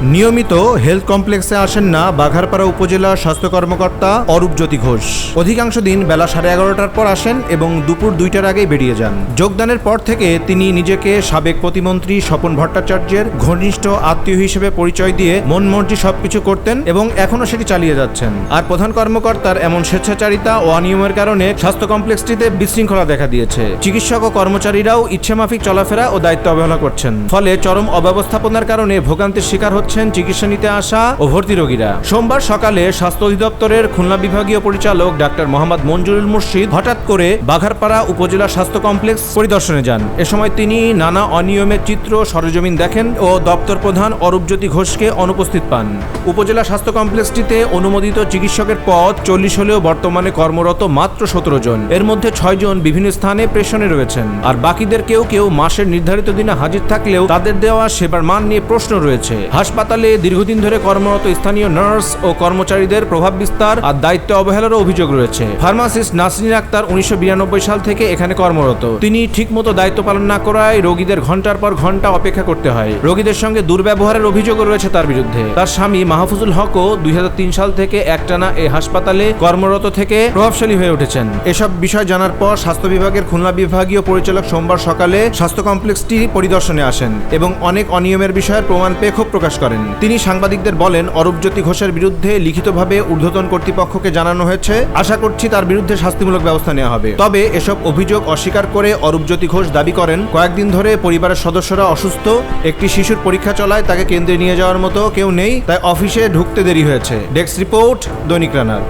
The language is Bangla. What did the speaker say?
নিয়মিত হেলথ কমপ্লেক্সে আসেন না বাঘারপাড়া উপজেলা স্বাস্থ্য কর্মকর্তা অরূপজ্যোতি ঘোষ। অধিকাংশ দিন বেলা 11:30টার পর আসেন এবং দুপুর 2টার আগেই বেরিয়ে যান। যোগদানের পর থেকে তিনি নিজেকে সাবেক প্রতিমন্ত্রী স্বপন ভট্টাচার্যের ঘনিষ্ঠ আত্মীয় হিসেবে পরিচয় দিয়ে মন মর্জি সবকিছু করতেন এবং এখনও সেটি চালিয়ে যাচ্ছেন। আর প্রধান কর্মকর্তার এমন স্বেচ্ছাচারিতা ও অনিয়মের কারণে স্বাস্থ্য কমপ্লেক্সটিতে বিশৃঙ্খলা দেখা দিয়েছে। চিকিৎসক ও কর্মচারীরাও ইচ্ছেমাফিক চলাফেরা ও দায়িত্ব অবহেলা করছেন। ফলে চরম অব্যবস্থাপনার কারণে ভোগান্তির শিকার হচ্ছেন চিকিৎসা নিতে আসা ও ভর্তি রোগীরা। সোমবার সকালে স্বাস্থ্য অধিদপ্তরের খুলনা বিভাগীয় পরিচালক ডাক্তার মোহাম্মদ মঞ্জুরুল মুর্শিদ হঠাৎ করে বাঘারপাড়া উপজেলা স্বাস্থ্য কমপ্লেক্স পরিদর্শনে যান। এ সময় তিনি নানা অনিয়মের চিত্র সরেজমিন দেখেন ও দপ্তর প্রধান অরূপজ্যোতি ঘোষকে অনুপস্থিত পান। উপজেলা স্বাস্থ্য কমপ্লেক্সটিতে অনুমোদিত চিকিৎসকের পদ 40 হলেও বর্তমানে কর্মরত মাত্র 17 জন। এর মধ্যে 6 জন বিভিন্ন স্থানে প্রেষণে রয়েছেন। আর বাকিদের কেউ কেউ মাসের নির্ধারিত দিনে হাজির থাকলেও তাদের দেওয়া সেবার মান নিয়ে প্রশ্ন রয়েছে। হাসপাতালে দীর্ঘদিন ধরে কর্মরত স্থানীয় নার্স ও কর্মচারীদের প্রভাব বিস্তার আর দায়িত্ব অবহেলারও অভিযোগ রয়েছে। ফার্মাসিস্ট নাসরিন আক্তার 1992 সাল থেকে এখানে কর্মরত। তিনি ঠিকমতো দায়িত্ব পালন না করায় রোগীদের ঘন্টার পর ঘন্টা অপেক্ষা করতে হয়। রোগীদের সঙ্গে দুর্ব্যবহারের অভিযোগও রয়েছে তার বিরুদ্ধে। তার স্বামী মাহফুজুল হকও 2003 সাল থেকে একটানা এই হাসপাতালে কর্মরত থেকে প্রভাবশালী হয়ে উঠেছেন। এসব বিষয় জানার পর স্বাস্থ্য বিভাগের খুলনা বিভাগীয় পরিচালক সোমবার সকালে স্বাস্থ্য কমপ্লেক্সটি পরিদর্শনে আসেন এবং অনেক অনিয়মের বিষয়ের প্রমাণ পেয়ে ক্ষোভ প্রকাশ করেন। তিনি সাংবাদিকদের বলেন, অরূপজ্যোতি ঘোষের বিরুদ্ধে লিখিতভাবে ঊর্ধ্বতন কর্তৃপক্ষকে জানানো হয়েছে। আশা করছি তার বিরুদ্ধে শাস্তিমূলক ব্যবস্থা নেওয়া হবে। তবে এসব অভিযোগ অস্বীকার করে অরূপজ্যোতি ঘোষ দাবি করেন, কয়েকদিন ধরে পরিবারের সদস্যরা অসুস্থ, একটি শিশুর পরীক্ষা চলায়, তাকে কেন্দ্রে নিয়ে যাওয়ার মতো কেউ নেই, তাই অফিসে ঢুকতে দেরি হয়েছে। ডেস্ক রিপোর্ট, দৈনিক রানার।